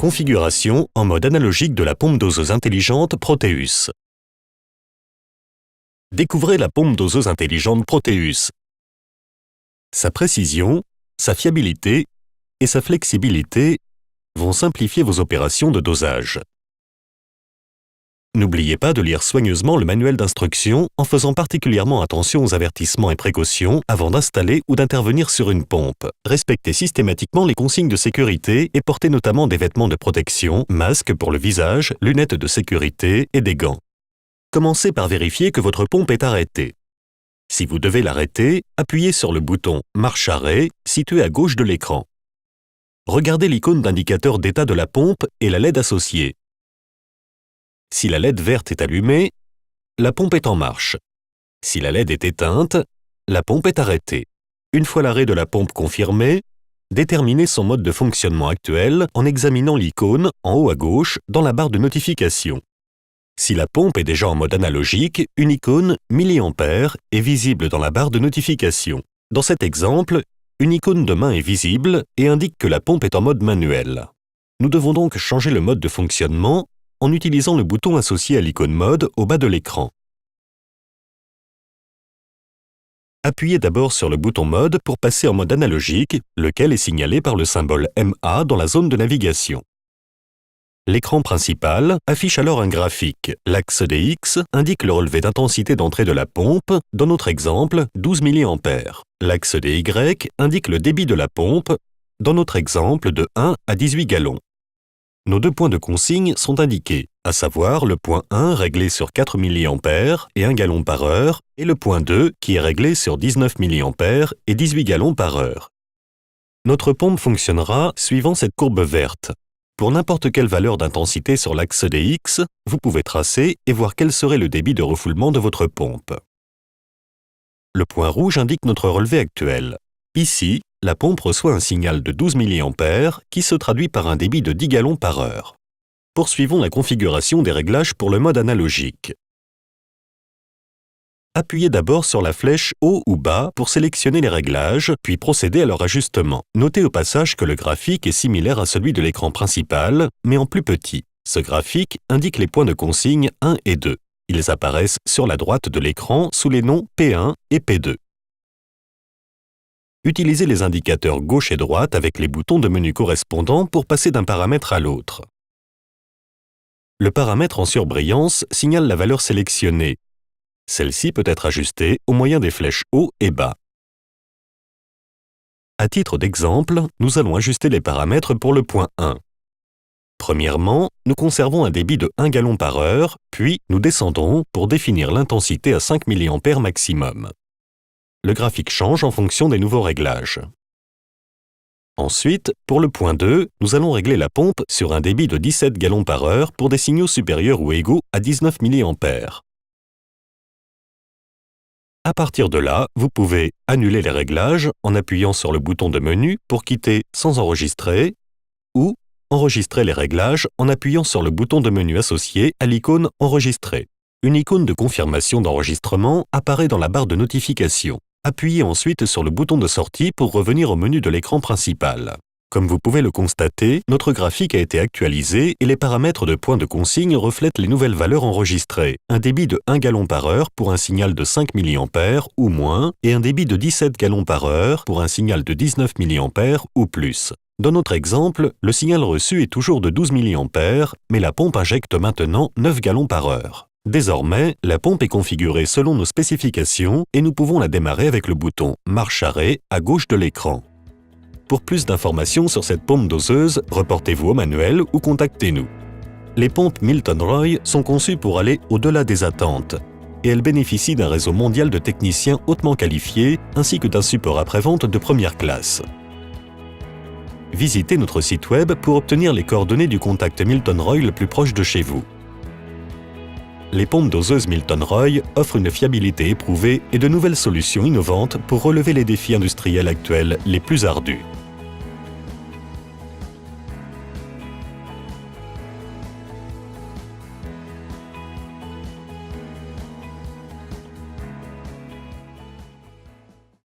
Configuration en mode analogique de la pompe doseuse intelligente Proteus. Découvrez la pompe doseuse intelligente Proteus. Sa précision, sa fiabilité et sa flexibilité vont simplifier vos opérations de dosage. N'oubliez pas de lire soigneusement le manuel d'instruction en faisant particulièrement attention aux avertissements et précautions avant d'installer ou d'intervenir sur une pompe. Respectez systématiquement les consignes de sécurité et portez notamment des vêtements de protection, masque pour le visage, lunettes de sécurité et des gants. Commencez par vérifier que votre pompe est arrêtée. Si vous devez l'arrêter, appuyez sur le bouton « Marche arrêt » situé à gauche de l'écran. Regardez l'icône d'indicateur d'état de la pompe et la LED associée. Si la LED verte est allumée, la pompe est en marche. Si la LED est éteinte, la pompe est arrêtée. Une fois l'arrêt de la pompe confirmé, déterminez son mode de fonctionnement actuel en examinant l'icône en haut à gauche dans la barre de notification. Si la pompe est déjà en mode analogique, une icône milliampères est visible dans la barre de notification. Dans cet exemple, une icône de main est visible et indique que la pompe est en mode manuel. Nous devons donc changer le mode de fonctionnement en utilisant le bouton associé à l'icône mode au bas de l'écran. Appuyez d'abord sur le bouton mode pour passer en mode analogique, lequel est signalé par le symbole MA dans la zone de navigation. L'écran principal affiche alors un graphique. L'axe des X indique le relevé d'intensité d'entrée de la pompe, dans notre exemple 12 mA. L'axe des Y indique le débit de la pompe, dans notre exemple de 1 à 18 gallons. Nos deux points de consigne sont indiqués, à savoir le point 1 réglé sur 4 mA et 1 gallon par heure, et le point 2 qui est réglé sur 19 mA et 18 gallons par heure. Notre pompe fonctionnera suivant cette courbe verte. Pour n'importe quelle valeur d'intensité sur l'axe des X, vous pouvez tracer et voir quel serait le débit de refoulement de votre pompe. Le point rouge indique notre relevé actuel. Ici, la pompe reçoit un signal de 12 mA qui se traduit par un débit de 10 gallons par heure. Poursuivons la configuration des réglages pour le mode analogique. Appuyez d'abord sur la flèche haut ou bas pour sélectionner les réglages, puis procédez à leur ajustement. Notez au passage que le graphique est similaire à celui de l'écran principal, mais en plus petit. Ce graphique indique les points de consigne 1 et 2. Ils apparaissent sur la droite de l'écran sous les noms P1 et P2. Utilisez les indicateurs gauche et droite avec les boutons de menu correspondants pour passer d'un paramètre à l'autre. Le paramètre en surbrillance signale la valeur sélectionnée. Celle-ci peut être ajustée au moyen des flèches haut et bas. À titre d'exemple, nous allons ajuster les paramètres pour le point 1. Premièrement, nous conservons un débit de 1 gallon par heure, puis nous descendons pour définir l'intensité à 5 mA maximum. Le graphique change en fonction des nouveaux réglages. Ensuite, pour le point 2, nous allons régler la pompe sur un débit de 17 gallons par heure pour des signaux supérieurs ou égaux à 19 mA. À partir de là, vous pouvez annuler les réglages en appuyant sur le bouton de menu pour quitter sans enregistrer ou enregistrer les réglages en appuyant sur le bouton de menu associé à l'icône Enregistrer. Une icône de confirmation d'enregistrement apparaît dans la barre de notification. Appuyez ensuite sur le bouton de sortie pour revenir au menu de l'écran principal. Comme vous pouvez le constater, notre graphique a été actualisé et les paramètres de points de consigne reflètent les nouvelles valeurs enregistrées. Un débit de 1 gallon par heure pour un signal de 5 mA ou moins et un débit de 17 gallons par heure pour un signal de 19 mA ou plus. Dans notre exemple, le signal reçu est toujours de 12 mA, mais la pompe injecte maintenant 9 gallons par heure. Désormais, la pompe est configurée selon nos spécifications et nous pouvons la démarrer avec le bouton « Marche arrêt » à gauche de l'écran. Pour plus d'informations sur cette pompe doseuse, reportez-vous au manuel ou contactez-nous. Les pompes Milton Roy sont conçues pour aller au-delà des attentes et elles bénéficient d'un réseau mondial de techniciens hautement qualifiés ainsi que d'un support après-vente de première classe. Visitez notre site web pour obtenir les coordonnées du contact Milton Roy le plus proche de chez vous. Les pompes doseuses Milton Roy offrent une fiabilité éprouvée et de nouvelles solutions innovantes pour relever les défis industriels actuels les plus ardus.